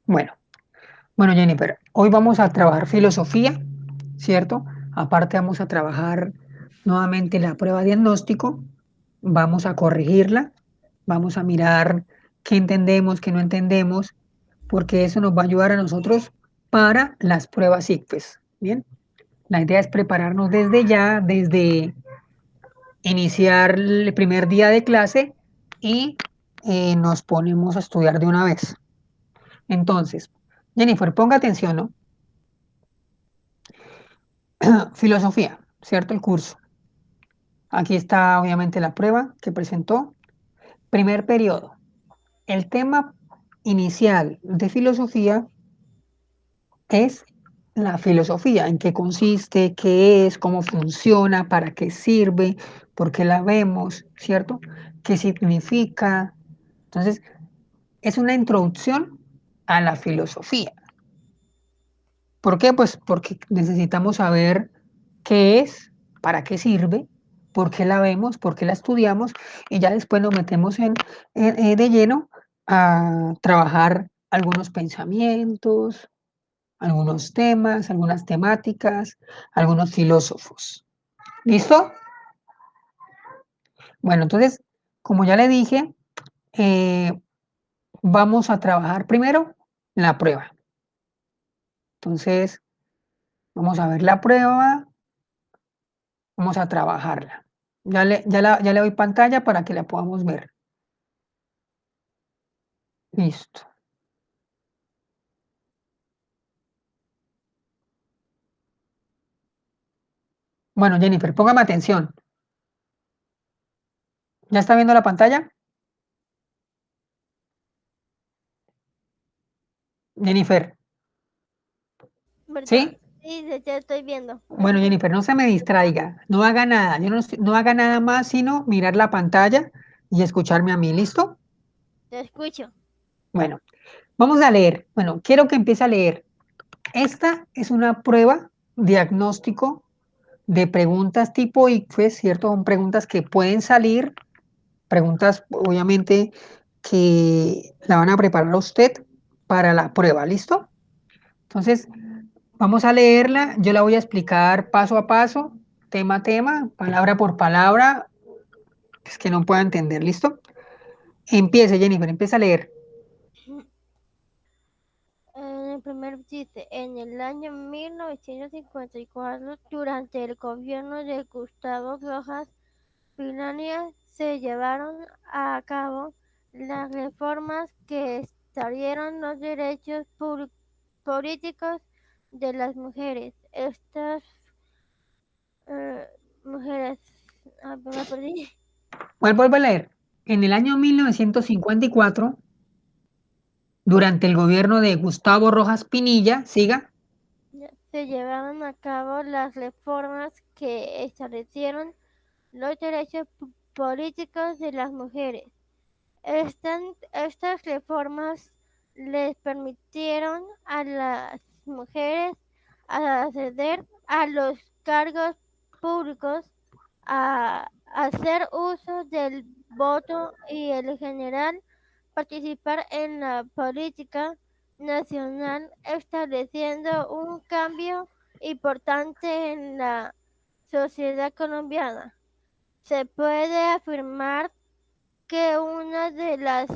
Bueno, bueno, Jennifer, hoy vamos a trabajar filosofía, ¿cierto? Aparte vamos a trabajar nuevamente la prueba diagnóstico, vamos a corregirla, vamos a mirar qué entendemos, qué no entendemos, porque eso nos va a ayudar a nosotros para las pruebas ICFES. Bien, la idea es prepararnos desde ya, desde iniciar el primer día de clase y nos ponemos a estudiar de una vez. Entonces, Jennifer, ponga atención, ¿no? Filosofía, ¿cierto? El curso. Aquí está obviamente la prueba que presentó. Primer periodo. El tema inicial de filosofía es la filosofía, en qué consiste, qué es, cómo funciona, para qué sirve, por qué la vemos, ¿cierto? ¿Qué significa? Entonces, es una introducción a la filosofía. ¿Por qué? Pues porque necesitamos saber qué es, para qué sirve, por qué la vemos, por qué la estudiamos y ya después nos metemos de lleno a trabajar algunos pensamientos, algunos temas, algunas temáticas, algunos filósofos. ¿Listo? Bueno, entonces, como ya le dije, eh, vamos a trabajar primero la prueba. Entonces, vamos a ver la prueba. Vamos a trabajarla. Ya le doy pantalla para que la podamos ver. Listo. Bueno, Jennifer, póngame atención. ¿Ya está viendo la pantalla? Jennifer, ¿Verdad? ¿sí? Sí, ya estoy viendo. Bueno, Jennifer, no se me distraiga. No haga nada. Yo no haga nada más sino mirar la pantalla y escucharme a mí. ¿Listo? Te escucho. Bueno, vamos a leer. Bueno, quiero que empiece a leer. Esta es una prueba diagnóstico de preguntas tipo ICFES, ¿cierto? Son preguntas que pueden salir. Preguntas, obviamente, que la van a preparar a usted para la prueba, ¿listo? Entonces, vamos a leerla, yo la voy a explicar paso a paso, tema a tema, palabra por palabra, es que no pueda entender, ¿listo? Empiece, Jennifer, empieza a leer. En el primer chiste, en el año 1954, durante el gobierno de Gustavo Rojas Pinilla, se llevaron a cabo las reformas que establecieron los derechos políticos de las mujeres. Estas mujeres, me perdí. Vuelvo a leer. En el año 1954, durante el gobierno de Gustavo Rojas Pinilla, siga, Se llevaron a cabo las reformas que establecieron los derechos políticos de las mujeres. Estas reformas les permitieron a las mujeres acceder a los cargos públicos, a hacer uso del voto y en general participar en la política nacional, estableciendo un cambio importante en la sociedad colombiana. Se puede afirmar que una de las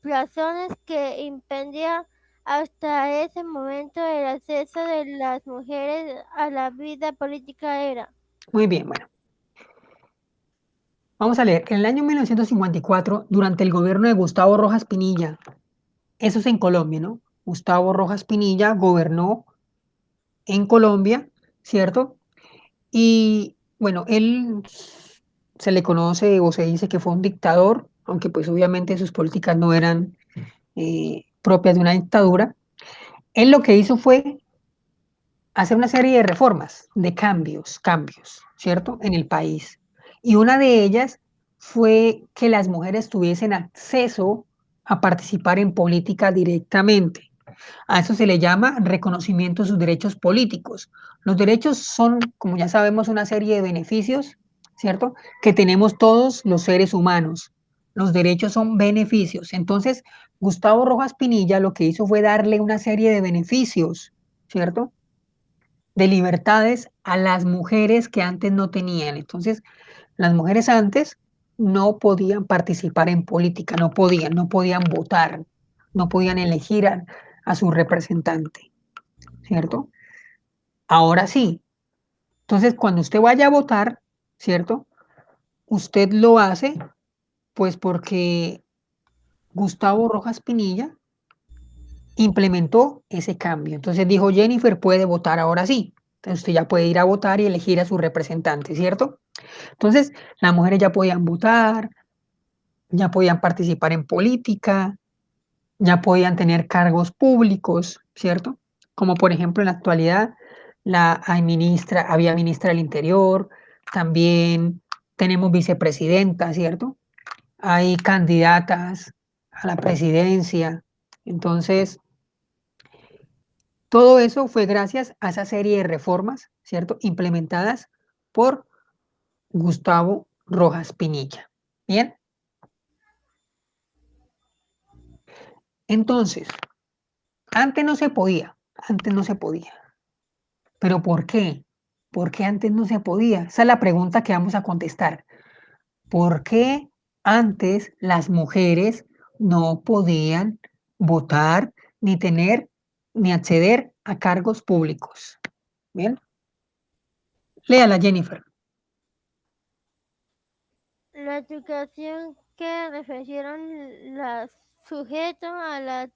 razones que impedía hasta ese momento el acceso de las mujeres a la vida política era. muy bien, bueno, vamos a leer. En el año 1954, durante el gobierno de Gustavo Rojas Pinilla, eso es en Colombia, ¿no? Gustavo Rojas Pinilla gobernó en Colombia, ¿cierto? Y bueno, él se le conoce o se dice que fue un dictador, aunque pues obviamente sus políticas no eran propias de una dictadura. Él lo que hizo fue hacer una serie de reformas, de cambios, ¿cierto? En el país. Y una de ellas fue que las mujeres tuviesen acceso a participar en política directamente. A eso se le llama reconocimiento de sus derechos políticos. Los derechos son, como ya sabemos, una serie de beneficios, ¿cierto? Que tenemos todos los seres humanos. Los derechos son beneficios. Entonces, Gustavo Rojas Pinilla lo que hizo fue darle una serie de beneficios, ¿cierto? De libertades a las mujeres que antes no tenían. Entonces, las mujeres antes no podían participar en política, no podían votar, no podían elegir a su representante, ¿cierto? Ahora sí. Entonces, cuando usted vaya a votar, ¿cierto? Usted lo hace, pues porque Gustavo Rojas Pinilla implementó ese cambio. Entonces dijo, Jennifer puede votar ahora sí. Entonces usted ya puede ir a votar y elegir a su representante, ¿cierto? Entonces, las mujeres ya podían votar, ya podían participar en política, ya podían tener cargos públicos, ¿cierto? Como por ejemplo en la actualidad había ministra del Interior, también tenemos vicepresidenta, ¿cierto? Hay candidatas a la presidencia. Entonces, todo eso fue gracias a esa serie de reformas, ¿cierto? Implementadas por Gustavo Rojas Pinilla. Bien, entonces, antes no se podía. ¿Pero por qué? ¿Por qué antes no se podía? Esa es la pregunta que vamos a contestar. ¿Por qué antes las mujeres no podían votar, ni tener, ni acceder a cargos públicos? Bien, léala, Jennifer. La educación que recibieron las sujeto a la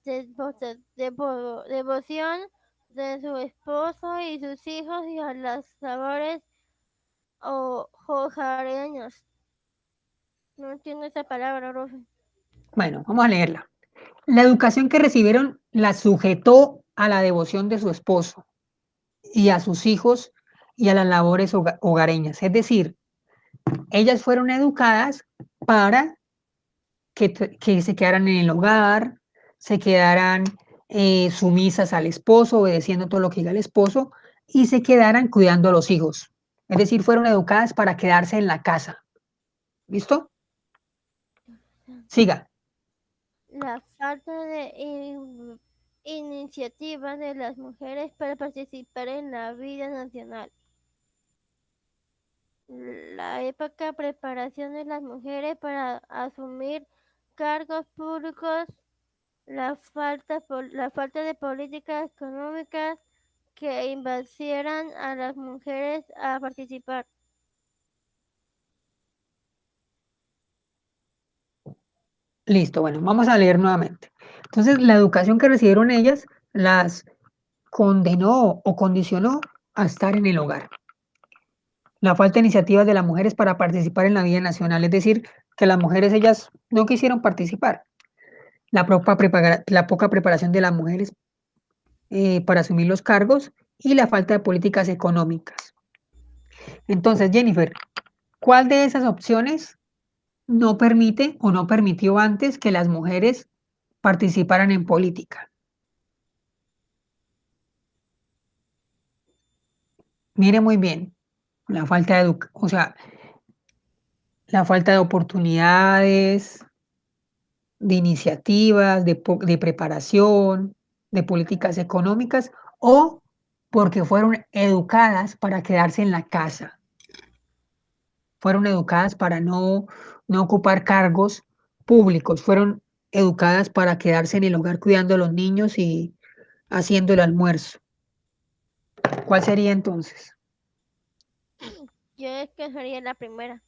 devoción de su esposo y sus hijos y a las labores hogareñas. No entiendo esa palabra, profe. Bueno, vamos a leerla. La educación que recibieron la sujetó a la devoción de su esposo y a sus hijos y a las labores hogareñas. Es decir, ellas fueron educadas para que se quedaran en el hogar, se quedaran sumisas al esposo, obedeciendo todo lo que diga el esposo, y se quedaran cuidando a los hijos. Es decir, fueron educadas para quedarse en la casa. ¿Listo? Siga. La falta de iniciativa de las mujeres para participar en la vida nacional. La época preparación de las mujeres para asumir cargos públicos, la falta de políticas económicas que impusieran a las mujeres a participar. Listo, bueno, vamos a leer nuevamente. Entonces, la educación que recibieron ellas las condenó o condicionó a estar en el hogar. La falta de iniciativas de las mujeres para participar en la vida nacional, es decir, que las mujeres ellas no quisieron participar. La poca preparación de las mujeres para asumir los cargos y la falta de políticas económicas. Entonces, Jennifer, ¿cuál de esas opciones no permite o no permitió antes que las mujeres participaran en política? Mire muy bien, o sea, la falta de oportunidades, de iniciativas, de preparación, de políticas económicas, o porque fueron educadas para quedarse en la casa, fueron educadas para no ocupar cargos públicos, fueron educadas para quedarse en el hogar cuidando a los niños y haciendo el almuerzo. ¿Cuál sería entonces? Yo escogería la primera.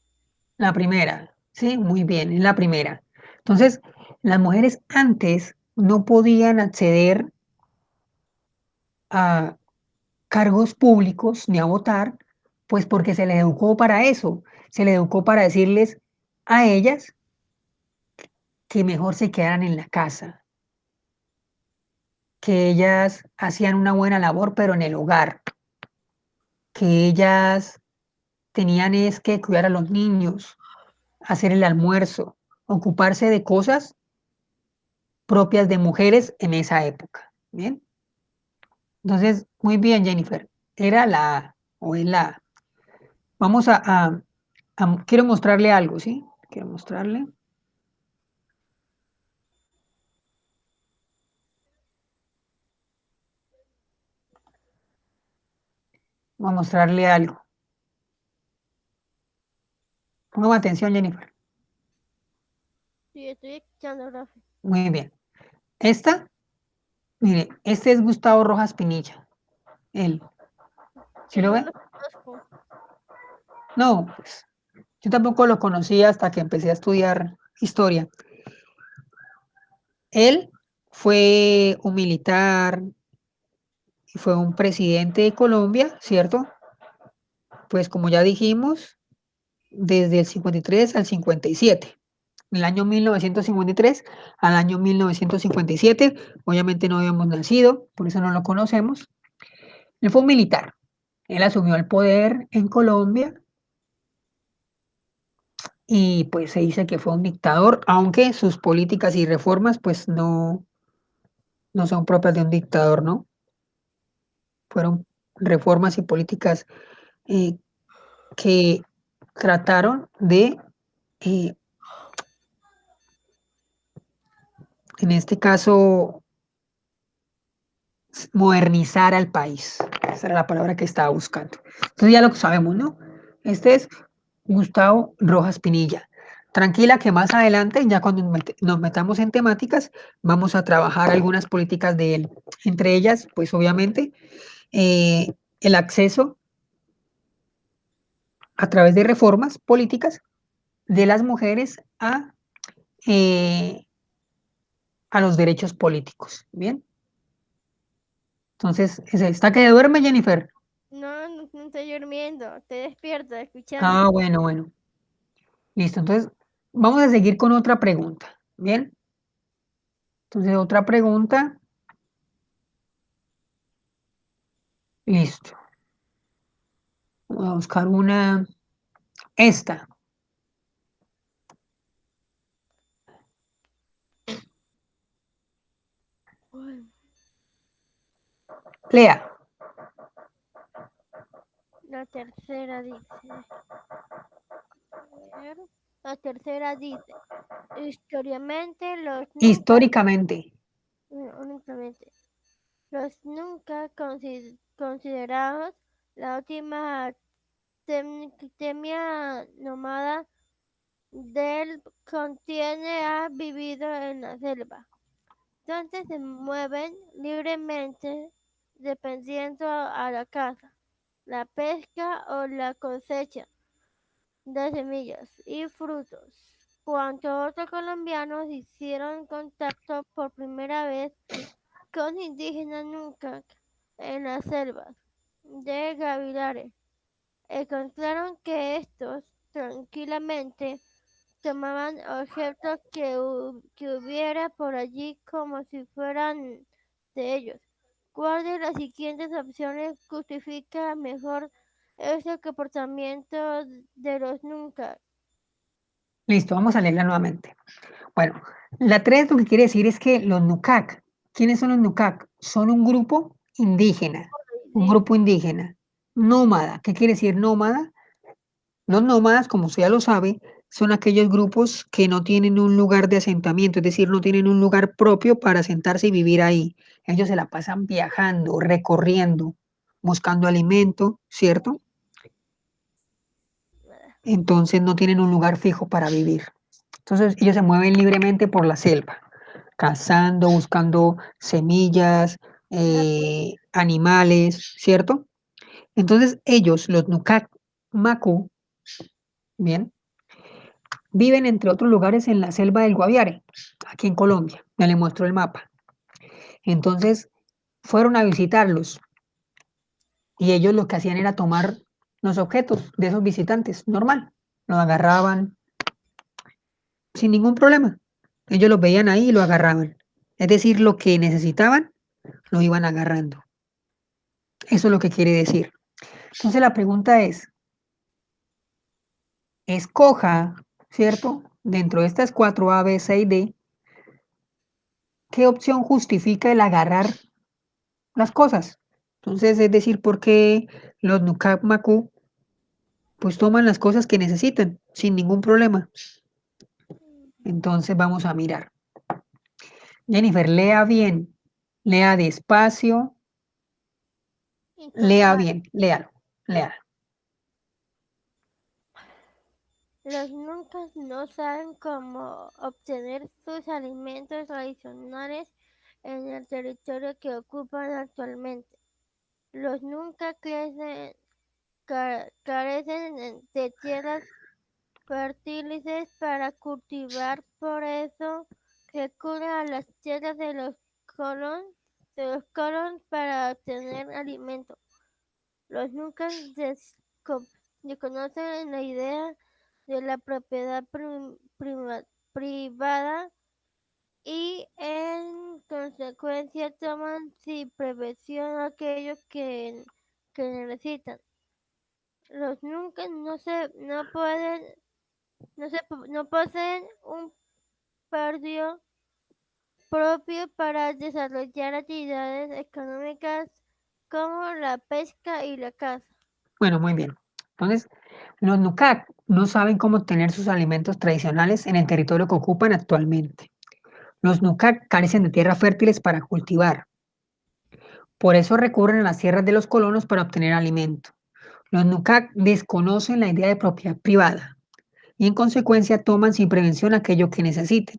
La primera, sí, muy bien, es la primera. Entonces, las mujeres antes no podían acceder a cargos públicos ni a votar, pues porque se les educó para eso, se les educó para decirles a ellas que mejor se quedaran en la casa, que ellas hacían una buena labor, pero en el hogar, que ellas tenían es que cuidar a los niños, hacer el almuerzo, ocuparse de cosas propias de mujeres en esa época. Bien, entonces, muy bien, Jennifer, era la A o es la A. Vamos quiero mostrarle algo, ¿sí? Quiero mostrarle. Vamos a mostrarle algo. Póngame atención, Jennifer. Sí, estoy escuchando, profe. Muy bien. Esta, mire, este es Gustavo Rojas Pinilla. Él. ¿Sí Sí, lo yo ve? lo conozco. No, pues yo tampoco lo conocía hasta que empecé a estudiar historia. Él fue un militar, fue un presidente de Colombia, ¿cierto? Pues como ya dijimos, desde el 53 al 57. En el año 1953 al año 1957, obviamente no habíamos nacido, por eso no lo conocemos. Él fue un militar. Él asumió el poder en Colombia y pues se dice que fue un dictador, aunque sus políticas y reformas pues no son propias de un dictador, ¿no? Fueron reformas y políticas eh, que trataron de, eh, en este caso, modernizar al país. Esa era la palabra que estaba buscando. Entonces ya lo sabemos, ¿no? Este es Gustavo Rojas Pinilla. Tranquila que más adelante, ya cuando nos metamos en temáticas, vamos a trabajar algunas políticas de él. Entre ellas, pues obviamente, eh, el acceso a través de reformas políticas de las mujeres eh, a los derechos políticos. Bien, entonces, ¿está que duerme, Jennifer? No, no, no estoy durmiendo, estoy despierta, escuchando. Ah, bueno, bueno. Listo, entonces vamos a seguir con otra pregunta. Bien, entonces otra pregunta. Listo. Vamos a buscar una. Esta. Uy, Lea. la tercera dice. A ver, la tercera dice. Históricamente Históricamente. únicamente, los nunca considerados la última temia nómada del contiene ha vivido en la selva, donde se mueven libremente dependiendo a la caza, la pesca o la cosecha de semillas y frutos. Cuando otros colombianos hicieron contacto por primera vez con indígenas nunca en las selvas de Gavilares, encontraron que estos tranquilamente tomaban objetos que hubiera por allí como si fueran de ellos. ¿Cuál de las siguientes opciones justifica mejor ese comportamiento de los nunca? Listo, vamos a leerla nuevamente. Bueno, la 3 lo que quiere decir es que los Nucac, ¿quiénes son los Nucac? Son un grupo indígena, nómada. ¿Qué quiere decir nómada? Los nómadas, como usted ya lo sabe, son aquellos grupos que no tienen un lugar de asentamiento, es decir, no tienen un lugar propio para asentarse y vivir ahí. Ellos se la pasan viajando, recorriendo, buscando alimento, ¿cierto? Entonces no tienen un lugar fijo para vivir. Entonces ellos se mueven libremente por la selva, cazando, buscando semillas, animales, ¿cierto? Entonces ellos, los Nukak Maku, bien, viven entre otros lugares en la selva del Guaviare, aquí en Colombia. Ya le muestro el mapa. Entonces fueron a visitarlos y ellos lo que hacían era tomar los objetos de esos visitantes, normal. Los agarraban sin ningún problema. Ellos los veían ahí y lo agarraban. Es decir, lo que necesitaban, lo iban agarrando. Eso es lo que quiere decir. Entonces la pregunta es, escoja, ¿cierto? Dentro de estas cuatro A, B, C y D, ¿qué opción justifica el agarrar las cosas? Entonces, es decir, ¿por qué los Nukak Maku pues toman las cosas que necesitan sin ningún problema? Entonces vamos a mirar. Jennifer, lea bien, lea despacio, lea Intentar. bien, léalo. Lea. Los nunca no saben cómo obtener sus alimentos tradicionales en el territorio que ocupan actualmente. Los nunca carecen de tierras fértiles para cultivar, por eso recurren a las tierras de los colons para obtener alimento. Los nunca desconocen la idea de la propiedad privada y en consecuencia toman sin prevención aquello que necesitan. Los nunca no poseen un predio propio para desarrollar actividades económicas como la pesca y la caza. Bueno, muy bien. Entonces, los Nukak no saben cómo obtener sus alimentos tradicionales en el territorio que ocupan actualmente. Los Nukak carecen de tierras fértiles para cultivar. Por eso recurren a las tierras de los colonos para obtener alimento. Los Nukak desconocen la idea de propiedad privada y en consecuencia toman sin prevención aquello que necesiten.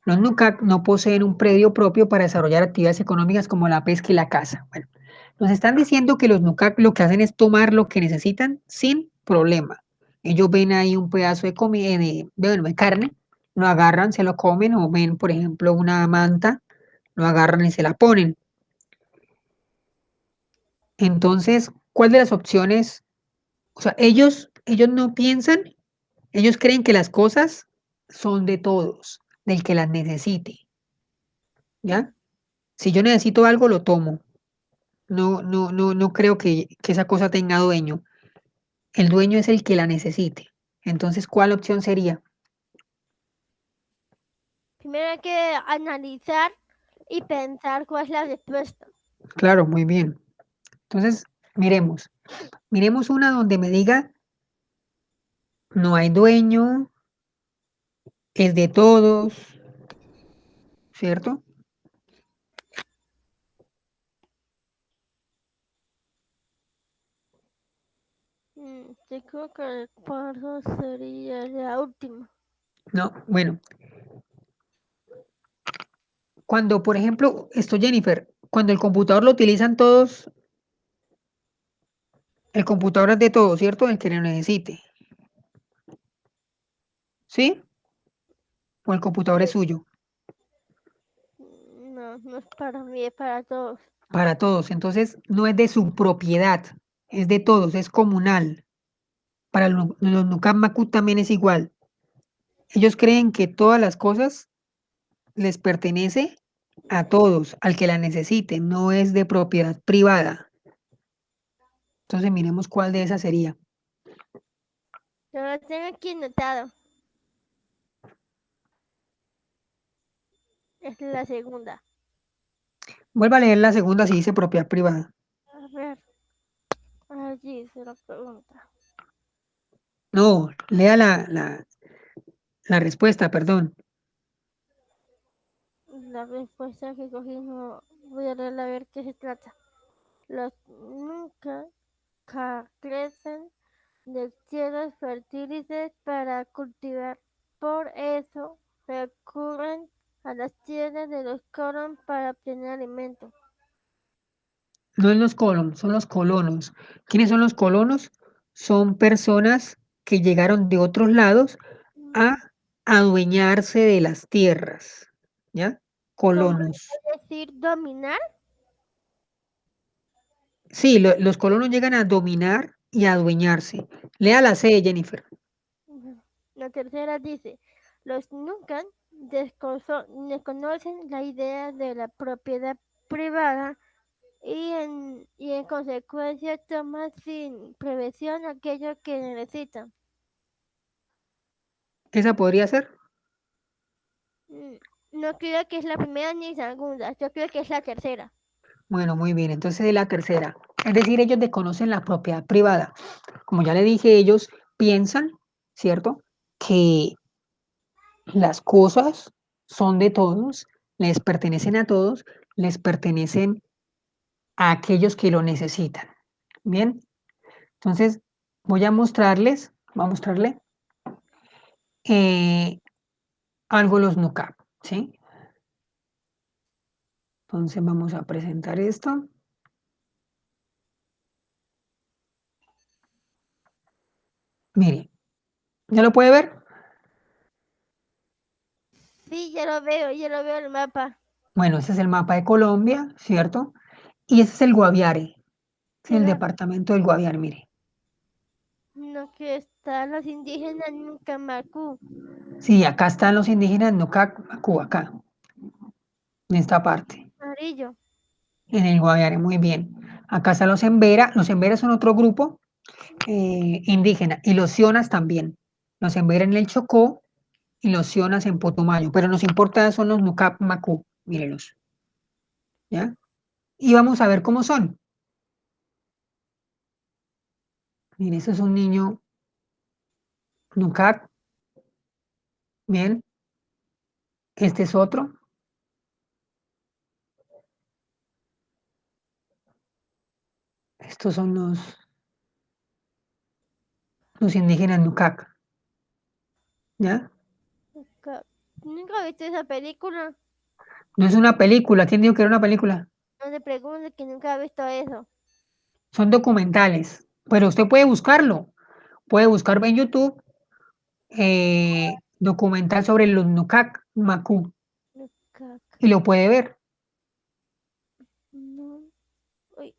Los Nukak no poseen un predio propio para desarrollar actividades económicas como la pesca y la caza. Bueno, nos están diciendo que los Nukak lo que hacen es tomar lo que necesitan sin problema. Ellos ven ahí un pedazo de comida, bueno, de carne, lo agarran, se lo comen, o ven, por ejemplo, una manta, lo agarran y se la ponen. Entonces, ¿cuál de las opciones? O sea, ellos no piensan, ellos creen que las cosas son de todos, del que las necesite, ¿ya? Si yo necesito algo, lo tomo. No, no, no, no creo que esa cosa tenga dueño. El dueño es el que la necesite. Entonces, ¿cuál opción sería? Primero hay que analizar y pensar cuál es la respuesta. Claro, muy bien. Entonces, miremos una donde me diga, no hay dueño, es de todos, ¿cierto? Yo creo que el paso sería la última. No, bueno, cuando, por ejemplo, esto, Jennifer, cuando el computador lo utilizan todos, el computador es de todos, ¿cierto? El que lo necesite, ¿sí? O el computador es suyo, No, no es para mí, es para todos. para todos. Entonces, no es de su propiedad, es de todos, es comunal. Para los Nucamacu también es igual. Ellos creen que todas las cosas les pertenece a todos, al que la necesite, no es de propiedad privada. Entonces miremos cuál de esas sería. Yo lo tengo aquí anotado. Es la segunda. Vuelva a leer la segunda si dice propiedad privada. A ver, allí se la pregunta. No, lea la respuesta, perdón. La respuesta que cogí no voy a leer a ver qué se trata. Los nunca carecen de tierras fértiles para cultivar. Por eso recurren a las tierras de los colonos para obtener alimento. No es los colonos, son los colonos. ¿Quiénes son los colonos? Son personas que llegaron de otros lados a adueñarse de las tierras, ¿ya? ¿Cómo Colonos. decir dominar? Sí, los colonos llegan a dominar y a adueñarse. Lea la C, Jennifer. La tercera dice, los nunca desconocen la idea de la propiedad privada y en consecuencia toman sin prevención aquello que necesitan. ¿Esa podría ser? Mm, No creo que es la primera ni la segunda, yo creo que es la tercera. Bueno, muy bien. Entonces es la tercera. Es decir, ellos desconocen la propiedad privada. Como ya le dije, ellos piensan, ¿cierto? Que las cosas son de todos, les pertenecen a todos, les pertenecen a aquellos que lo necesitan. Bien. Entonces, voy a mostrarles, voy a mostrarle eh, algo los NUCAP, ¿sí? Entonces, vamos a presentar esto. Mire, ¿ya lo puede ver? Sí, ya lo veo el mapa. Bueno, ese es el mapa de Colombia, ¿cierto? Y ese es el Guaviare, sí, el ¿Será? departamento del Guaviare, mire. No, que están los indígenas en Camacú. Sí, acá están los indígenas NUCAP, acá, en esta parte, Amarillo. en el Guaviare, muy bien. Acá están los Embera son otro grupo indígena, y los Sionas también. Los Embera en el Chocó y los Sionas en Putumayo, pero nos importa son los Nucap Macú, mírenlos, ¿ya? Y vamos a ver cómo son. Miren, eso es un niño Nucap, bien, este es otro, estos son los indígenas Nucac, ¿ya? Nunca he visto esa película. No es una película, ¿quién dijo que era una película? No te preguntes que nunca he visto eso. Son documentales, pero usted puede buscar en YouTube documental sobre los Nucac Macú Nunca, y lo puede ver. no, uy,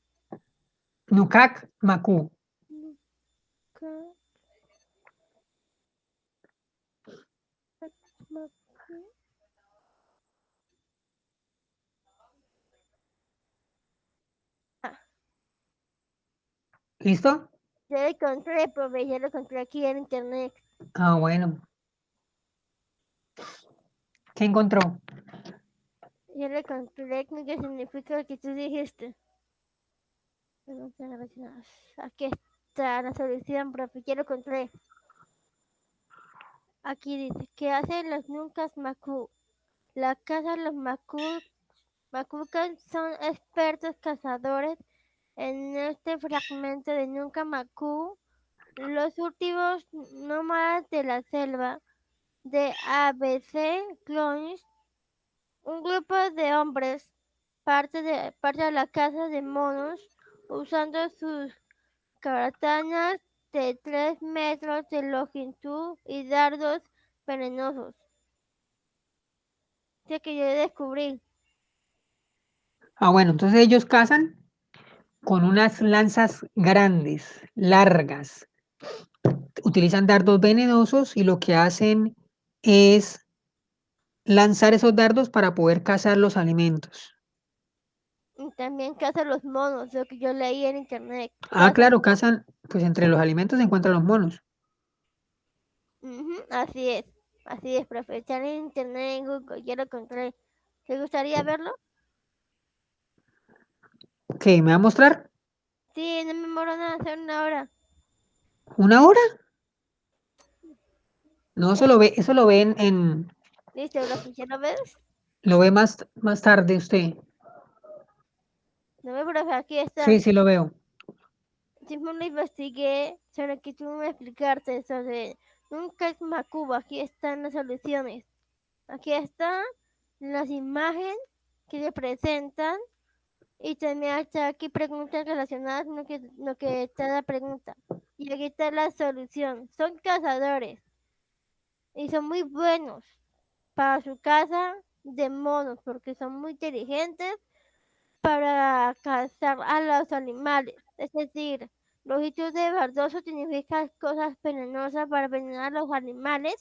Nucac Macú. nunca, Camacú. Ah, ¿Listo? ya lo encontré, profe, ya lo encontré aquí en internet. Ah, bueno. ¿Qué encontró? Ya lo encontré, ¿qué significa lo que tú dijiste? Preguntas relacionadas. Aquí está la solución, profe, ya lo encontré. Aquí dice, ¿qué hacen los Nuncas Macú? La caza de los Macucas son expertos cazadores. En este fragmento de Nunca Macú, los últimos nómadas de la selva de ABC Clones, un grupo de hombres, parte de la caza de monos, usando sus caratanas de 3 metros de longitud y dardos venenosos. Sé que yo descubrí. Ah, bueno, entonces ellos cazan con unas lanzas grandes, largas. Utilizan dardos venenosos y lo que hacen es lanzar esos dardos para poder cazar los alimentos. Y también caza los monos, lo que yo leí en internet. Ah, Caza. claro, cazan, pues entre los alimentos se encuentran los monos. Ujú, así es, profe. Está en internet, en Google, ya lo encontré. ¿Te gustaría verlo? ¿Qué? ¿Me va a mostrar? Sí, no me demoro nada, hacer una hora. ¿Una hora? No, Es- eso lo ve Listo, profe, ¿ya lo ves? lo ve más tarde usted. No me, profe, aquí Sí, está. sí lo veo. Siempre lo investigué sobre que tú me explicaste sobre nunca es Macuba. Aquí están las soluciones. Aquí están las imágenes que le presentan y también está aquí preguntas relacionadas con lo que está la pregunta. Y aquí está la solución. Son cazadores y son muy buenos para su caza de monos porque son muy inteligentes para cazar a los animales. Es decir, longitud de verdoso significa cosas venenosas para envenenar a los animales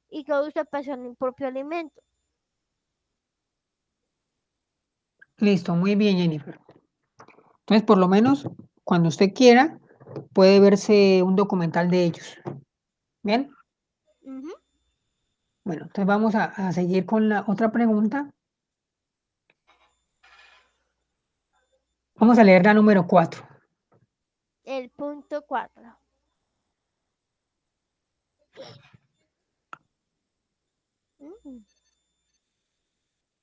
y que usa para su propio alimento. Listo, muy bien, Jennifer. Entonces, por lo menos, cuando usted quiera, puede verse un documental de ellos. Bien, Ujú. bueno, entonces vamos a seguir con la otra pregunta. Vamos a leer la número 4. El punto 4.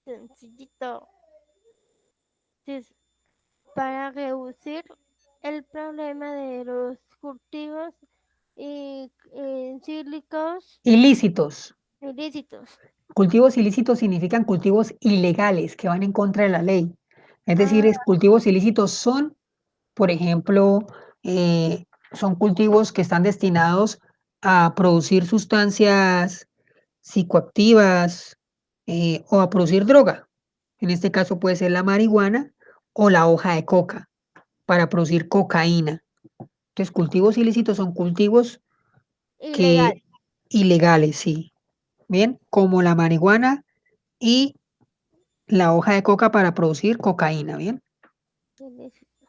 Sencillito. Entonces, para reducir el problema de los cultivos ilícitos, Ilícitos. ilícitos. Cultivos ilícitos significan cultivos ilegales que van en contra de la ley. Es decir, Ah, cultivos ilícitos son, por ejemplo, son cultivos que están destinados a producir sustancias psicoactivas o a producir droga. En este caso puede ser la marihuana o la hoja de coca para producir cocaína. Entonces, cultivos ilícitos son cultivos ilegal. que ilegales, sí. Bien, como la marihuana y la hoja de coca para producir cocaína, ¿bien? Ilícitos.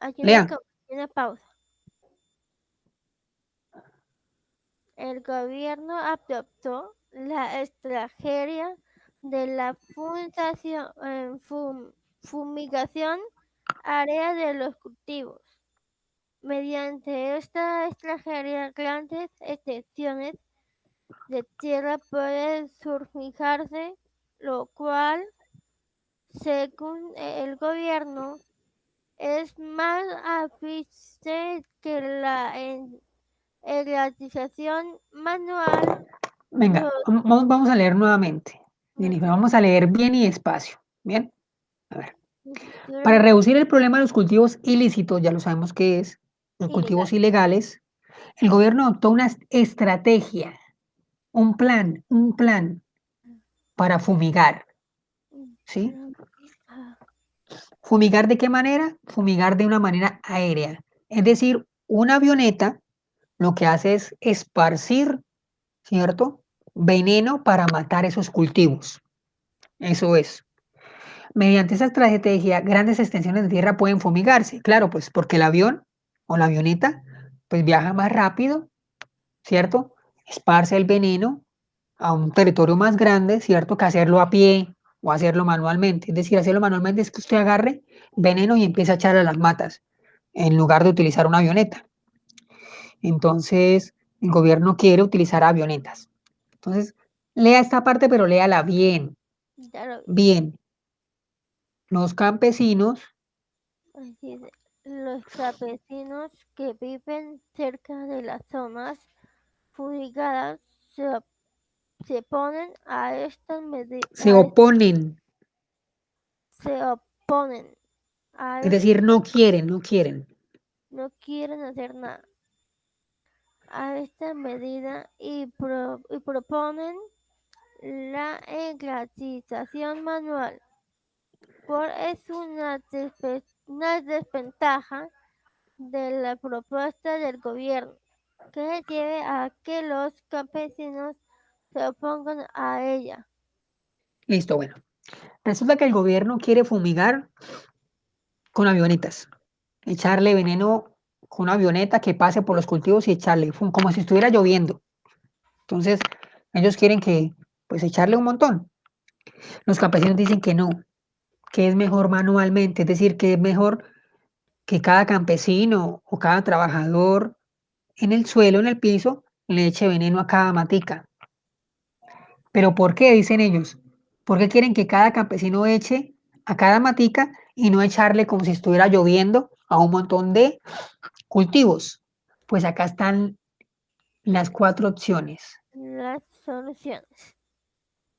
Hay Lea, una pausa. El gobierno adoptó la estrategia de la fumigación área de los cultivos. Mediante esta estrategia, grandes extensiones de tierra pueden surgijarse, lo cual, según el gobierno, es más eficiente que la erradicación manual. venga, Los vamos a leer nuevamente. Jennifer, vamos a leer bien y despacio, ¿bien? A ver. Para estructuras reducir el problema de los cultivos ilícitos, ya lo sabemos que es, los cultivos ilegales. ilegales, el gobierno adoptó una estrategia, un plan para fumigar, ¿sí? ¿Fumigar de qué manera? Fumigar de una manera aérea. Es decir, una avioneta lo que hace es esparcir, ¿cierto? Veneno para matar esos cultivos. Eso es. Mediante esa estrategia, grandes extensiones de tierra pueden fumigarse. Claro, pues porque el avión o la avioneta pues viaja más rápido, ¿cierto? Esparce el veneno a un territorio más grande, ¿cierto? Que hacerlo a pie o hacerlo manualmente. Es decir, hacerlo manualmente es que usted agarre veneno y empiece a echar a las matas en lugar de utilizar una avioneta. Entonces, el gobierno quiere utilizar avionetas. Entonces, lea esta parte, pero léala bien, Ya lo vi. bien. Los campesinos Así dice, los campesinos que viven cerca de las zonas fumigadas se, op- se oponen a estas se medidas, oponen, se oponen a es es- decir, no quieren, no quieren. no quieren hacer nada a esta medida y proponen la engratización manual. Por es una desventaja de la propuesta del gobierno que lleve a que los campesinos se opongan a ella. Listo, bueno. Resulta que el gobierno quiere fumigar con avionetas, echarle veneno con una avioneta que pase por los cultivos y echarle, como si estuviera lloviendo. Entonces, ellos quieren que, pues, echarle un montón. Los campesinos dicen que no, que es mejor manualmente, es decir, que es mejor que cada campesino o cada trabajador en el suelo, en el piso, le eche veneno a cada matica. ¿Pero por qué? Dicen ellos. ¿Por qué quieren que cada campesino eche a cada matica y no echarle como si estuviera lloviendo a un montón de cultivos? Pues acá están las cuatro opciones. Las soluciones.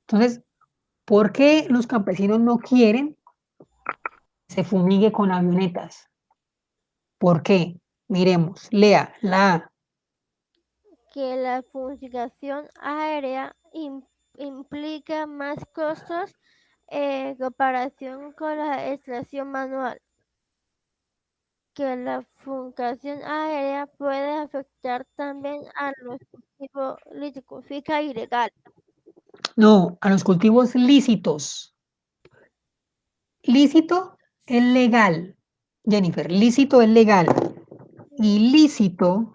Entonces, ¿por qué los campesinos no quieren que se fumigue con avionetas? ¿Por qué? Miremos, lea la A. Que la fumigación aérea implica más costos en comparación con la extracción manual. Que la fumigación aérea puede afectar también a los cultivos lícitos, ilegal. No, a los cultivos lícitos. Lícito es legal, Jennifer. Lícito es legal. Ilícito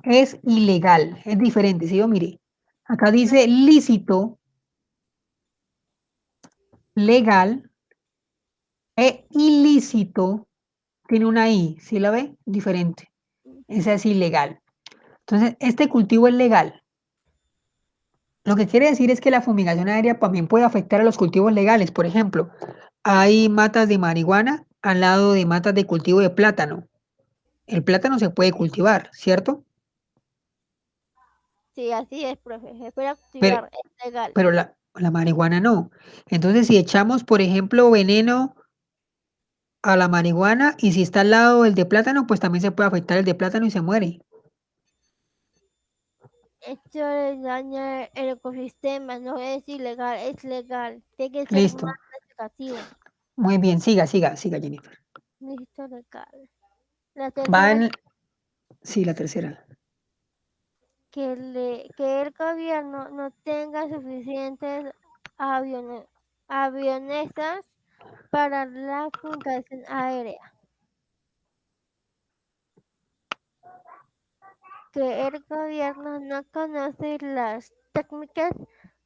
es ilegal. Es diferente. Si yo mire, acá dice lícito, legal e ilícito. Tiene una I. ¿Sí la ve? Diferente. Esa es ilegal. Entonces, este cultivo es legal. Lo que quiere decir es que la fumigación aérea también puede afectar a los cultivos legales. Por ejemplo, hay matas de marihuana al lado de matas de cultivo de plátano. El plátano se puede cultivar, ¿cierto? Sí, así es, profe. Se puede Pero, activar, es legal. pero la marihuana no. Entonces, si echamos, por ejemplo, veneno a la marihuana y si está al lado el de plátano, pues también se puede afectar el de plátano y se muere. Esto le daña el ecosistema, no es ilegal, es legal. Tiene que ser más Listo. educativo. Muy bien, siga, siga, siga, Jennifer. Listo, legal. La Va tercera, en, sí, la tercera. que el gobierno no tenga suficientes avionetas para la fumigación aérea. Que el gobierno no conoce las técnicas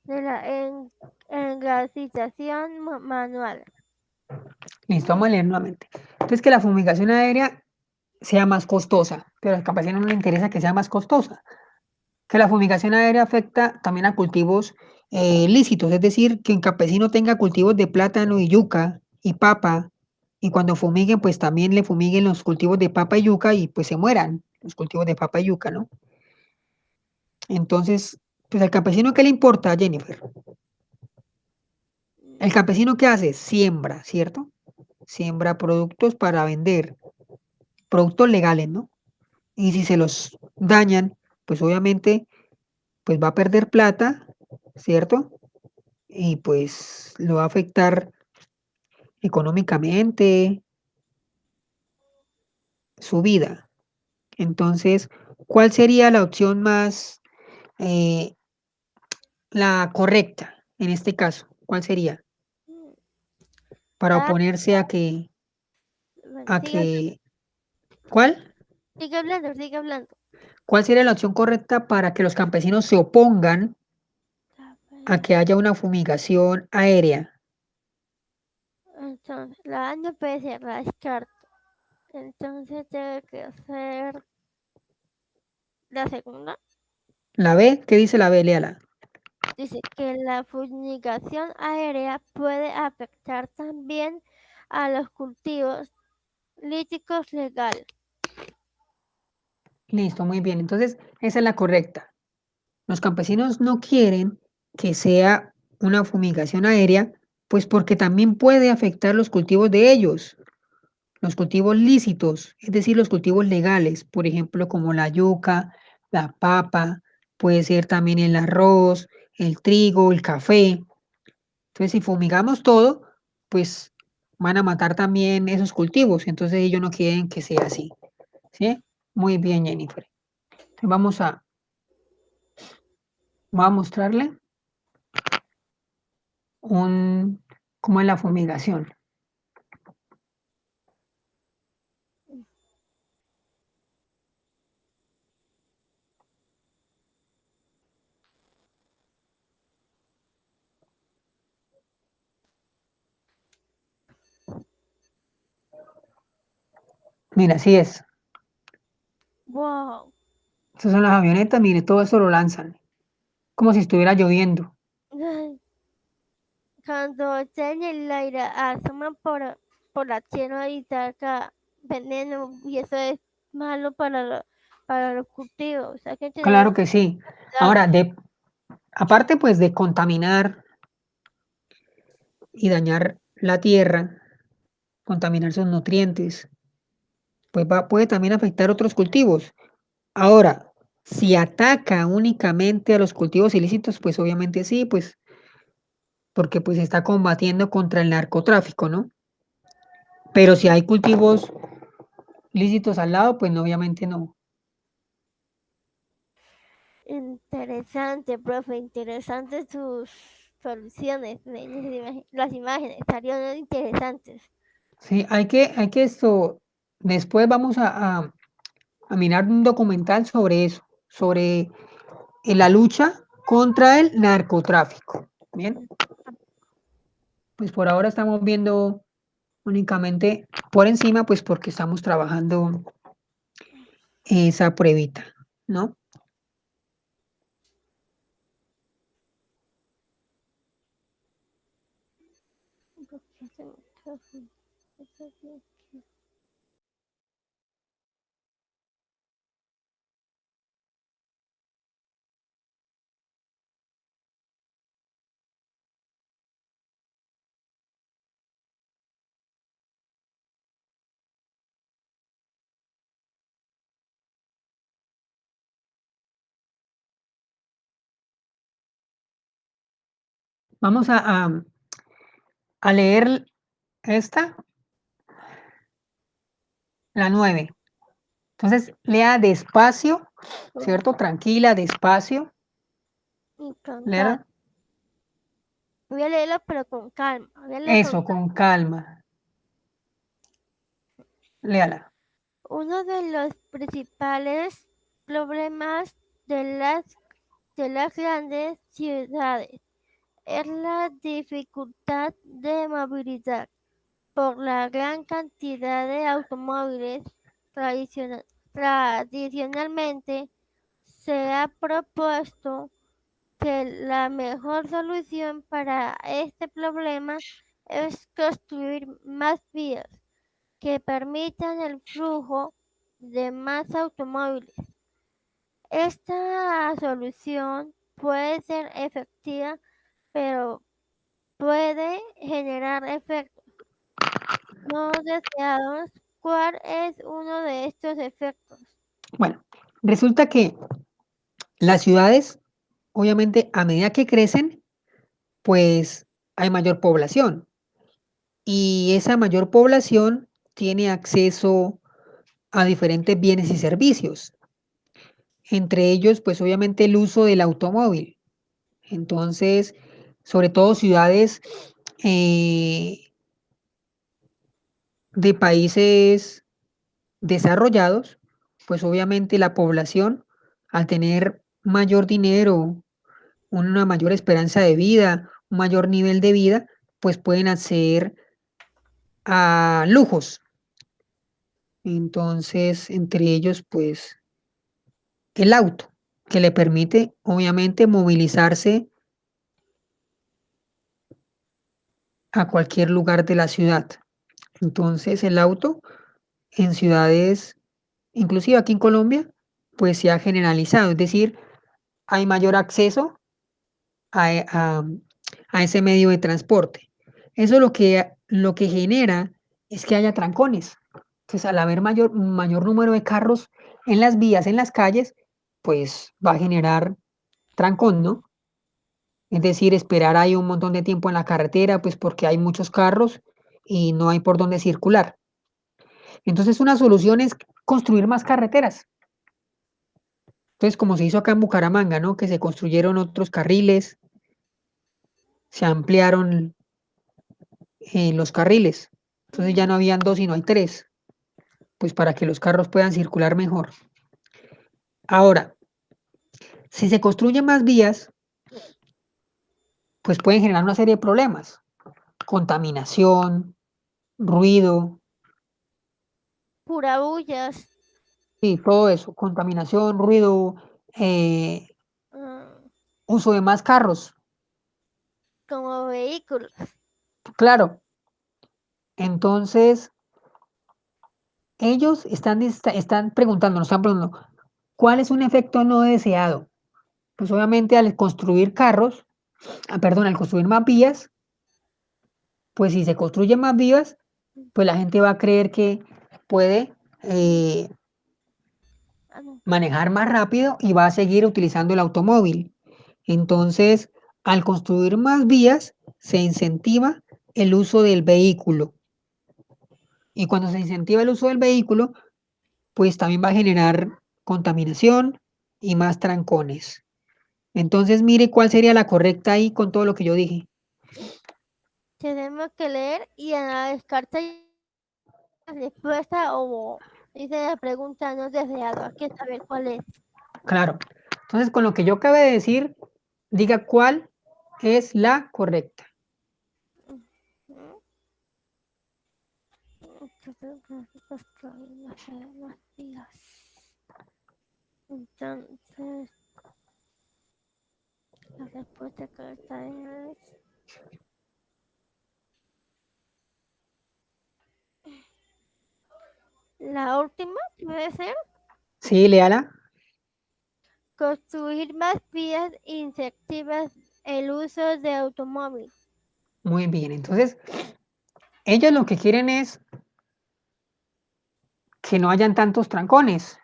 de la engrasización manual. Listo, vamos a leer nuevamente. Entonces, que la fumigación aérea sea más costosa, pero al campesino no le interesa que sea más costosa. Que la fumigación aérea afecta también a cultivos lícitos, es decir, que un campesino tenga cultivos de plátano y yuca y papa, y cuando fumiguen, pues también le fumiguen los cultivos de papa y yuca y pues se mueran los cultivos de papa y yuca, ¿no? Entonces, pues al campesino, ¿qué le importa, Jennifer? El campesino, ¿qué hace? Siembra, ¿cierto? Siembra productos para vender, productos legales, ¿no? Y si se los dañan, pues obviamente, pues va a perder plata, ¿cierto? Y pues lo va a afectar económicamente, su vida. Entonces, ¿cuál sería la opción más, eh, la correcta en este caso? ¿Cuál sería? Para Ah, oponerse bueno, a que, ¿cuál? sigue hablando. ¿Cuál sería la opción correcta para que los campesinos se opongan a que haya una fumigación aérea? Entonces, la A no puede ser la descarto. Entonces, debe que ser la segunda. ¿La B? ¿Qué dice la B? Léala. Dice que la fumigación aérea puede afectar también a los cultivos líticos legales. Listo, muy bien. Entonces, esa es la correcta. Los campesinos no quieren que sea una fumigación aérea, pues porque también puede afectar los cultivos de ellos, los cultivos lícitos, es decir, los cultivos legales, por ejemplo, como la yuca, la papa, puede ser también el arroz, el trigo, el café. Entonces, si fumigamos todo, pues van a matar también esos cultivos. Entonces, ellos no quieren que sea así. ¿Sí? Muy bien, Jennifer. Entonces, voy a mostrarle cómo es la fumigación. Mira, así es. Wow. Estas son las avionetas, mire, todo eso lo lanzan, como si estuviera lloviendo. Cuando está en el aire, asoman por la tierra y saca veneno y eso es malo para los cultivos. Hay que tener Claro que sí. cuidado. Ahora, aparte pues de contaminar y dañar la tierra, contaminar sus nutrientes, pues puede también afectar otros cultivos. Ahora, si ataca únicamente a los cultivos ilícitos, pues obviamente sí, pues porque pues está combatiendo contra el narcotráfico, ¿no? Pero si hay cultivos lícitos al lado, pues no, obviamente no. Interesante, profe, interesantes sus soluciones. Las imágenes salieron interesantes. Sí, hay que esto, después vamos a mirar un documental sobre eso, sobre la lucha contra el narcotráfico. Bien, pues por ahora estamos viendo únicamente por encima, pues porque estamos trabajando esa pruebita, ¿no? Vamos a leer esta, la 9. Entonces, lea despacio, ¿cierto? Tranquila, despacio. Y con calma. Léala. Voy a leerlo, pero con calma. Voy a leer con Eso, con calma. Léala. Uno de los principales problemas de las grandes ciudades es la dificultad de movilidad por la gran cantidad de automóviles. Tradicionalmente se ha propuesto que la mejor solución para este problema es construir más vías que permitan el flujo de más automóviles. Esta solución puede ser efectiva, pero puede generar efectos no deseados. ¿Cuál es uno de estos efectos? Bueno, resulta que las ciudades, obviamente, a medida que crecen, pues hay mayor población. Y esa mayor población tiene acceso a diferentes bienes y servicios. Entre ellos, pues obviamente el uso del automóvil. Entonces, sobre todo ciudades eh, de países desarrollados, pues obviamente la población, al tener mayor dinero, una mayor esperanza de vida, un mayor nivel de vida, pues pueden acceder a lujos. Entonces, entre ellos, pues el auto, que le permite obviamente movilizarse a cualquier lugar de la ciudad. Entonces, el auto en ciudades, inclusive aquí en Colombia, pues se ha generalizado, es decir, hay mayor acceso a, a ese medio de transporte. Eso lo que genera es que haya trancones. Entonces, al haber mayor número de carros en las vías, en las calles, pues va a generar trancón, ¿no? Es decir, esperar ahí un montón de tiempo en la carretera, pues porque hay muchos carros y no hay por dónde circular. Entonces, una solución es construir más carreteras. Entonces, como se hizo acá en Bucaramanga, ¿no? Que se construyeron otros carriles, se ampliaron los carriles. Entonces ya no habían dos, sino hay tres, pues para que los carros puedan circular mejor. Ahora, si se construyen más vías, pues pueden generar una serie de problemas. Contaminación, ruido, Pura bullas, sí, todo eso. Contaminación, ruido, eh, mm, uso de más carros. como vehículos. Claro, entonces ellos están preguntándonos, están preguntando, ¿cuál es un efecto no deseado? Pues obviamente al construir carros, perdón, al construir más vías, pues si se construyen más vías, pues la gente va a creer que puede Ah, no. manejar más rápido y va a seguir utilizando el automóvil. Entonces, al construir más vías, se incentiva el uso del vehículo. Y cuando se incentiva el uso del vehículo, pues también va a generar contaminación y más trancones. Entonces, mire cuál sería la correcta ahí con todo lo que yo dije. Tenemos que leer y en la descarta la respuesta o dice la pregunta no deseado. Hay que saber cuál es. Claro. Entonces, con lo que yo acabé de decir, diga cuál es la correcta. ¿Mm? Entonces, la respuesta correcta es La última puede ser Sí, léala. construir más vías insectivas, el uso de automóvil. Muy bien. Entonces, ellos lo que quieren es que no hayan tantos trancones.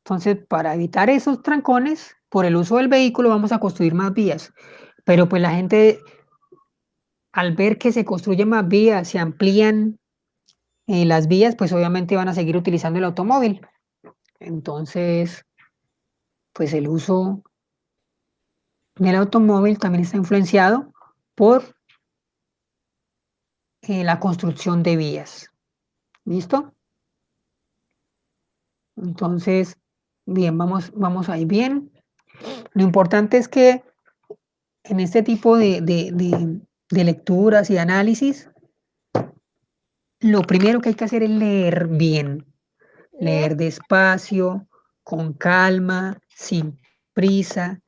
Entonces, para evitar esos trancones, por el uso del vehículo vamos a construir más vías. Pero pues la gente, al ver que se construyen más vías, se amplían las vías, pues obviamente van a seguir utilizando el automóvil. Entonces, pues el uso del automóvil también está influenciado por la construcción de vías. ¿Listo? Entonces, bien, vamos ahí bien. Lo importante es que en este tipo de lecturas y análisis, lo primero que hay que hacer es leer bien, Leer, leer despacio, con calma, sin prisa,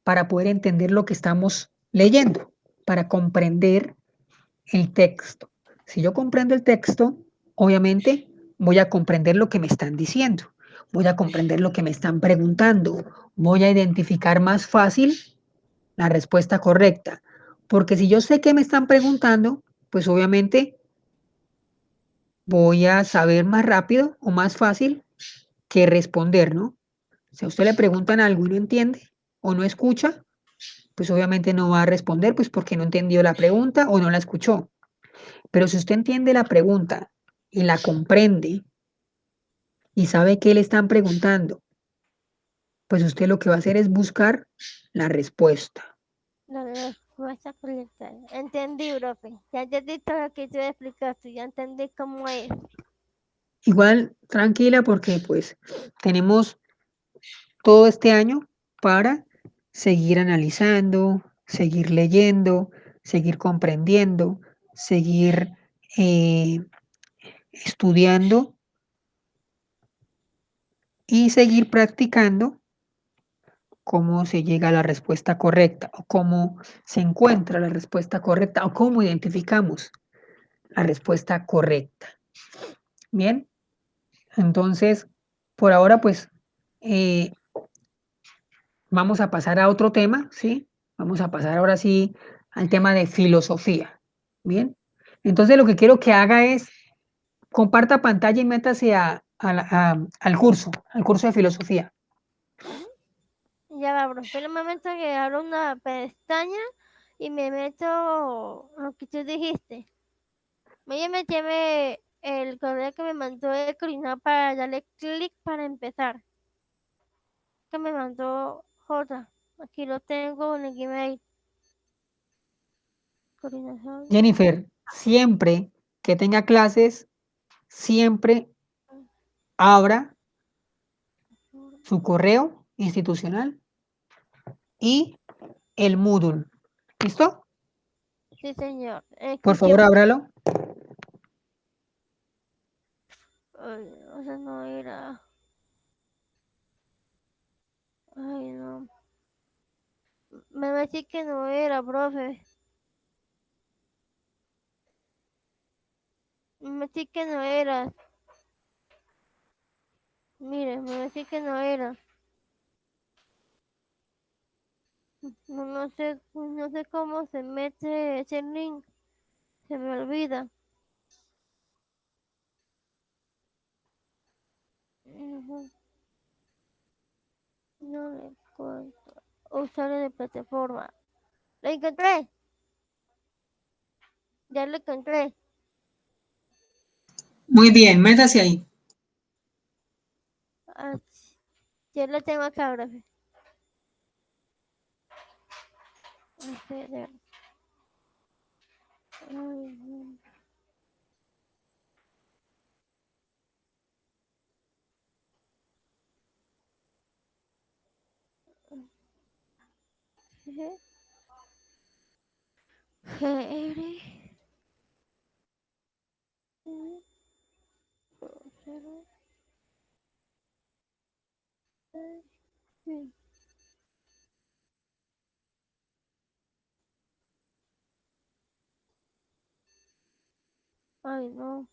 para poder entender lo que estamos leyendo, para comprender el texto. Si yo comprendo el texto, obviamente voy a comprender lo que me están diciendo, voy a comprender lo que me están preguntando, voy a identificar más fácil la respuesta correcta. Porque si yo sé qué me están preguntando, pues obviamente voy a saber más rápido o más fácil qué responder, ¿no? Si a usted le preguntan algo y no entiende o no escucha, pues obviamente no va a responder, pues porque no entendió la pregunta o no la escuchó. Pero si usted entiende la pregunta y la comprende y sabe qué le están preguntando, pues usted lo que va a hacer es buscar la respuesta. la respuesta correcta. Entendí, profe. Ya entendí todo lo que tú explicaste. Ya entendí cómo es. Igual, tranquila porque pues tenemos todo este año para seguir analizando, seguir leyendo, seguir comprendiendo, seguir eh, estudiando y seguir practicando cómo se llega a la respuesta correcta o cómo se encuentra la respuesta correcta o cómo identificamos la respuesta correcta. Bien, entonces, por ahora, pues eh, vamos a pasar a otro tema, ¿sí? Vamos a pasar ahora sí al tema de filosofía. Bien, entonces lo que quiero que haga es comparta pantalla y métase al curso de filosofía. Ujú. Ya va, profe. En un momento que abro una pestaña y me meto lo que tú dijiste. Voy a meterme el correo que me mandó el coordinador para darle clic para empezar. Que me mandó J. Aquí lo tengo en el Gmail. Coordinación. Jennifer, siempre que tenga clases, siempre abra su correo institucional y el Moodle. ¿Listo? Sí, señor. Por favor, Escuche. ábralo. Ay, o sea, no era. Ay, no. Me metí que no era, profe. Me metí que no era. Mire, me metí que no era. No, no sé cómo se mete ese link. Se me olvida. Ujú. No le encuentro. Usuario de plataforma. Lo encontré. Ya lo encontré. Muy bien, métase ahí. Ah, ya lo tengo acá, profe. Espera. Ay, no. GR. Ay, no.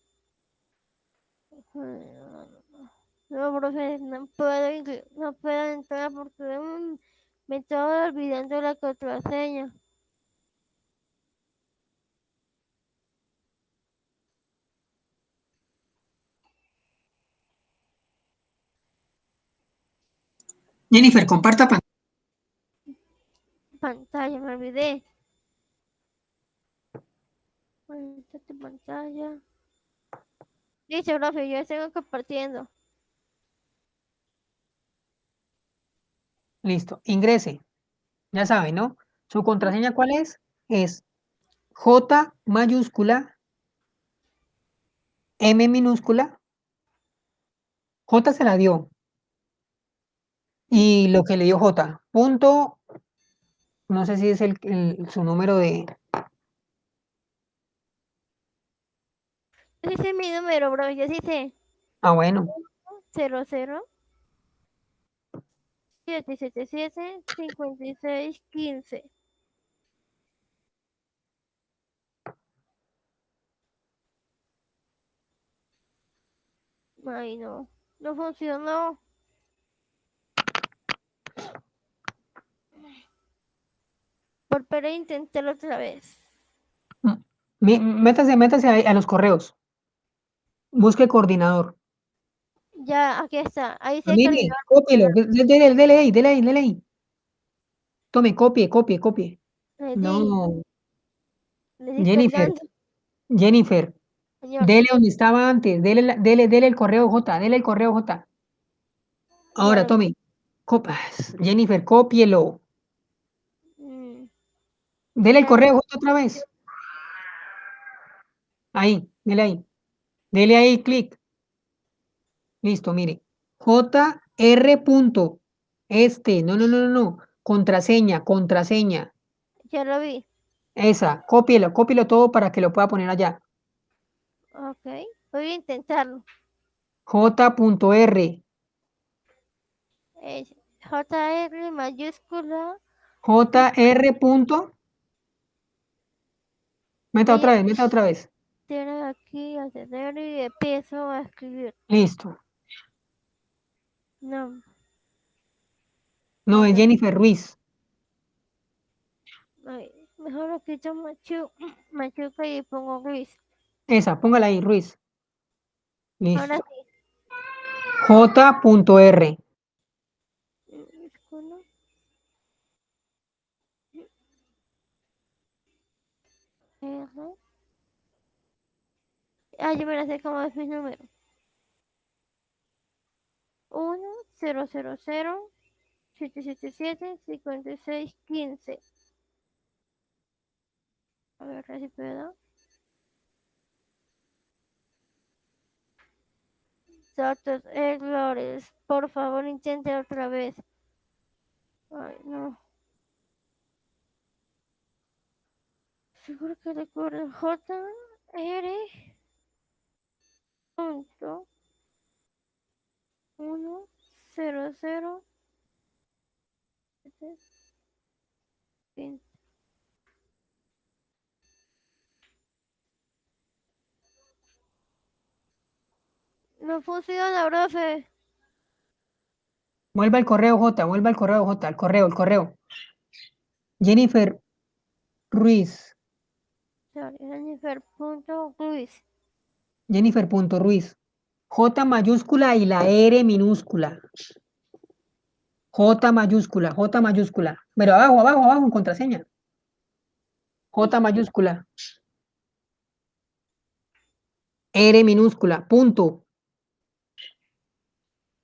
No, profe, no puedo entrar porque me estaba olvidando la contraseña. Jennifer, comparta pantalla. Pantalla, me olvidé. Esta tu pantalla. Listo, profe, yo estoy compartiendo. Listo, ingrese. Ya sabe, ¿no? ¿Su contraseña cuál es? Es J mayúscula, M minúscula, J se la dio, y lo que le dio J, punto, no sé si es su número de... Ese es mi número, profe, yo sí sé. Ah, bueno, 00 777 5615. Ay, no. No funcionó. Volveré a intentarlo otra vez. mm, métase a los correos, busque coordinador. Ya, aquí está. Ahí Ah, se mire, cargó. cópielo, dele ahí, dele ahí, dele ahí. Tome, copie. Le di. No, Le di Jennifer, cargando. Jennifer, Señor. dele donde estaba antes, dele el correo J, dele el correo J. Ya Ahora, lo. tome, Jennifer, cópielo. mm, Dele el ya. correo J otra vez. Ahí, dele ahí. Dele ahí, clic. Listo, mire. JR punto. No. Contraseña. Ya lo vi. Esa, cópielo todo para que lo pueda poner allá. Ok. Voy a intentarlo. J.R. Es JR mayúscula. JR punto. Voy a Meta otra vez. tener aquí acceder y empiezo a escribir. Listo. No. No, es Ahora. Jennifer Ruiz. Ay, mejor lo quito machuca y pongo gris. Esa, póngala ahí, Ruiz. Ahora Listo. sí. J.R. Mayúscula. R. Ah, yo me la sé como es mi número. 1-000-777-5615. A ver si puedo. Datos errores. Por favor, intente otra vez. Ay, no. Seguro que recuerdo. JR. Punto. 1-0-0. No funciona, profe. Vuelva al correo J, al correo. Jennifer Ruiz. Sorry, Jennifer.Luis. Jennifer.Ruiz. J mayúscula y la R minúscula. J mayúscula. Pero abajo, en contraseña. J mayúscula. R minúscula. Punto.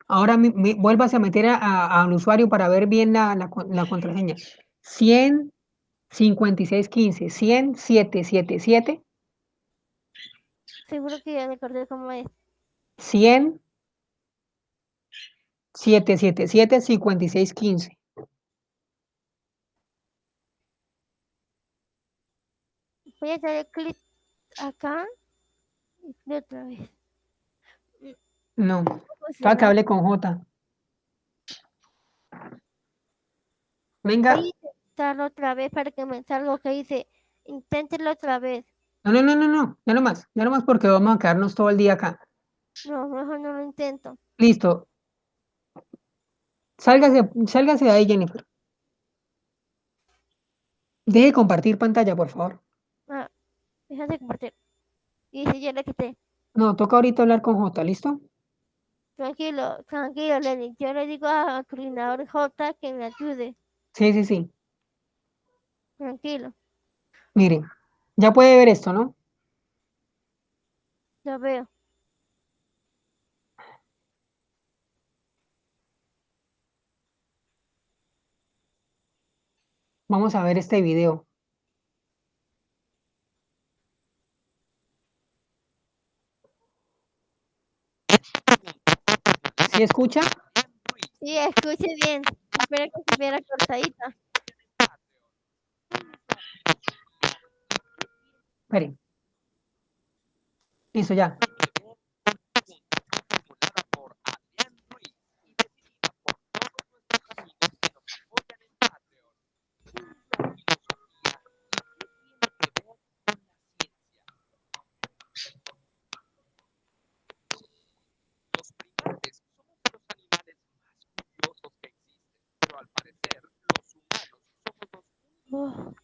Ahora vuélvase a meter al usuario para ver bien la contraseña. 100 56 15. 100 777. Seguro que ya recordé cómo es. 100 777 56 15. Voy a hacer clic acá y otra vez. No. No Para que funcionó. hable con J. Voy Venga. a intentarlo otra vez para que me salga lo que dice. Inténtelo otra vez. No. Ya no más porque vamos a quedarnos todo el día acá. No, mejor no lo intento. Listo. Sálgase de ahí, Jennifer. Deje de compartir pantalla, por favor. Ah, déjate compartir. Y si ya le quité. No, toca ahorita hablar con J, ¿listo? Tranquilo, tranquilo, Lenny. Yo le digo al coordinador J que me ayude. Sí, sí, sí. Tranquilo, Miren, ya puede ver esto, ¿no? ya veo. Vamos a ver este video. ¿Sí escucha? Sí, escuche bien. Espera que se viera cortadita. Esperen. Listo, ya. Oh,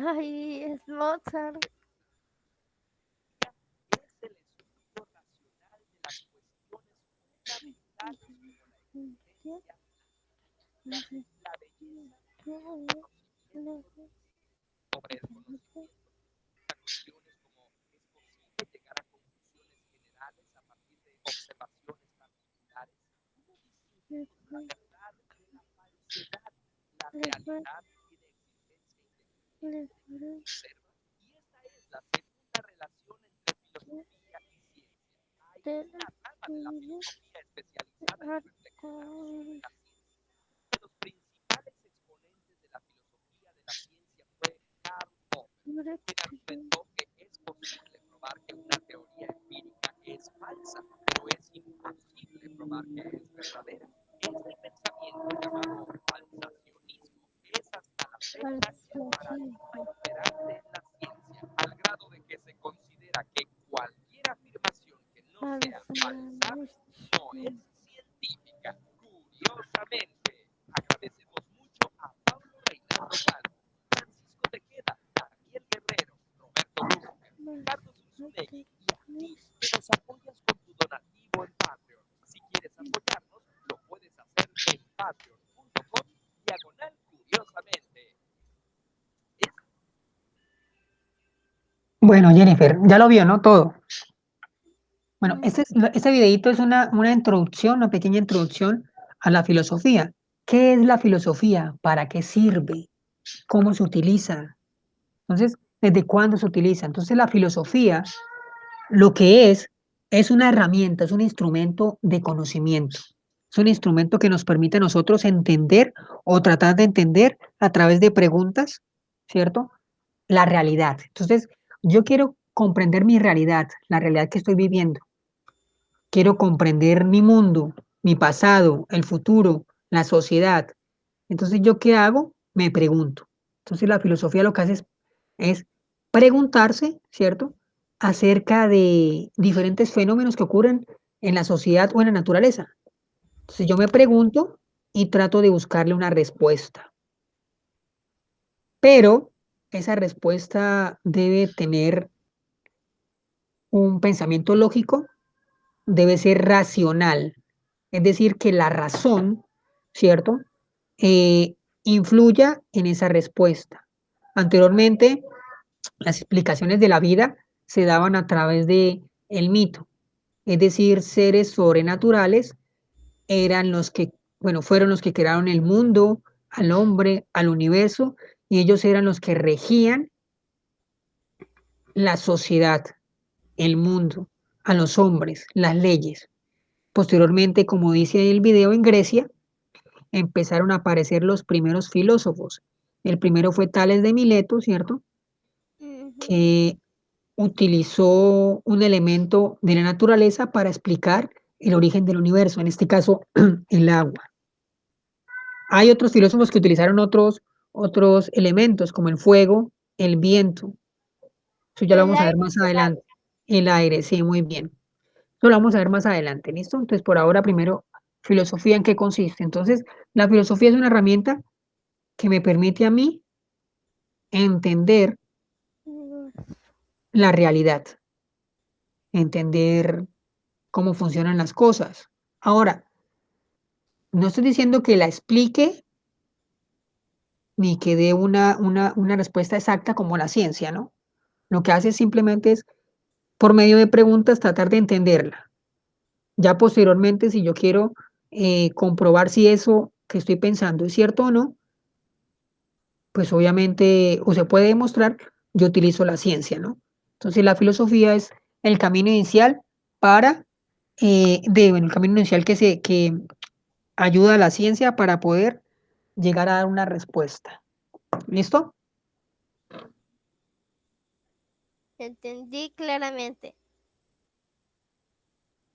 Ay, es Mozart. Bueno, Jennifer, ya lo vio, ¿no? Todo. Bueno, este videito es una introducción, una pequeña introducción a la filosofía. ¿Qué es la filosofía? ¿Para qué sirve? ¿Cómo se utiliza? Entonces, ¿desde cuándo se utiliza? Entonces, la filosofía lo que es una herramienta, es un instrumento de conocimiento. Es un instrumento que nos permite a nosotros entender o tratar de entender a través de preguntas, ¿cierto? La realidad. Entonces, yo quiero comprender mi realidad, la realidad que estoy viviendo. Quiero comprender mi mundo, mi pasado, el futuro, la sociedad. Entonces, ¿yo qué hago? Me pregunto. Entonces, la filosofía lo que hace es preguntarse, ¿cierto? Acerca de diferentes fenómenos que ocurren en la sociedad o en la naturaleza. Entonces, yo me pregunto y trato de buscarle una respuesta. Pero esa respuesta debe tener un pensamiento lógico, debe ser racional. Es decir, que la razón, ¿cierto? Influya en esa respuesta. Anteriormente, las explicaciones de la vida se daban a través de el mito, es decir, seres sobrenaturales eran los que, bueno, fueron los que crearon el mundo, al hombre, al universo, y ellos eran los que regían la sociedad, el mundo, a los hombres, las leyes. Posteriormente, como dice el video, en Grecia empezaron a aparecer los primeros filósofos. El primero fue Tales de Mileto, ¿cierto? Que utilizó un elemento de la naturaleza para explicar el origen del universo, en este caso el agua. Hay otros filósofos que utilizaron otros elementos como el fuego, el viento. Eso ya lo El vamos a ver aire más y el adelante. El aire, sí, muy bien. Eso lo vamos a ver más adelante, ¿listo? Entonces, por ahora, primero, filosofía, ¿en qué consiste? Entonces, la filosofía es una herramienta que me permite a mí entender aire. la realidad, entender cómo funcionan las cosas. Ahora, no estoy diciendo que la explique ni que dé una respuesta exacta como la ciencia, ¿no? Lo que hace simplemente es, por medio de preguntas, tratar de entenderla. Ya posteriormente, si yo quiero comprobar si eso que estoy pensando es cierto o no, pues obviamente, o se puede demostrar, yo utilizo la ciencia, ¿no? Entonces, la filosofía es el camino inicial para, bueno, el camino inicial que ayuda a la ciencia para poder llegar a dar una respuesta. ¿Listo? Entendí claramente.